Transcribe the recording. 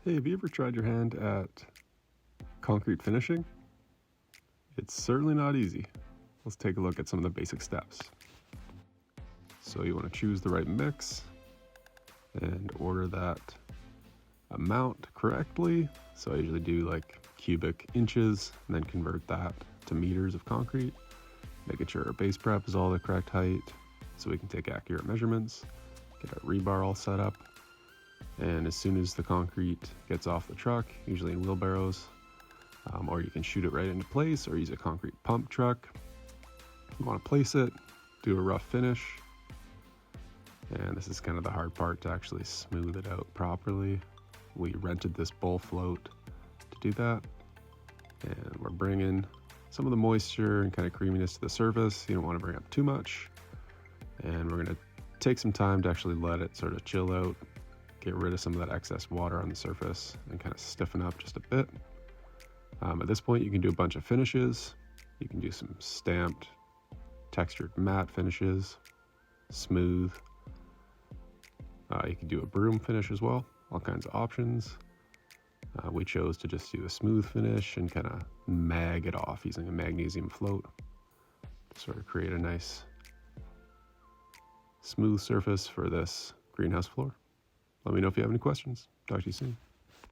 Hey, have you ever tried your hand at concrete finishing? It's certainly not easy. Let's take a look at some of the basic steps. So you want to choose the right mix and order that amount correctly. So I usually do like cubic inches and then convert that to meters of concrete, making sure our base prep is all the correct height so we can take accurate measurements, get our rebar all set up. And as soon as the concrete gets off the truck, usually in wheelbarrows, or you can shoot it right into place or use a concrete pump truck, you want to place it, do a rough finish, and this is kind of the hard part, to actually smooth it out properly. We rented this bowl float to do that, and we're bringing some of the moisture and kind of creaminess to the surface. You don't want to bring up too much, and we're going to take some time to actually let it sort of chill out, get rid of some of that excess water on the surface and kind of stiffen up just a bit. At this point, you can do a bunch of finishes. You can do some stamped, textured matte finishes, smooth. You can do a broom finish as well, all kinds of options. We chose to just do a smooth finish and kind of mag it off using a magnesium float to sort of create a nice smooth surface for this greenhouse floor. Let me know if you have any questions. Talk to you soon.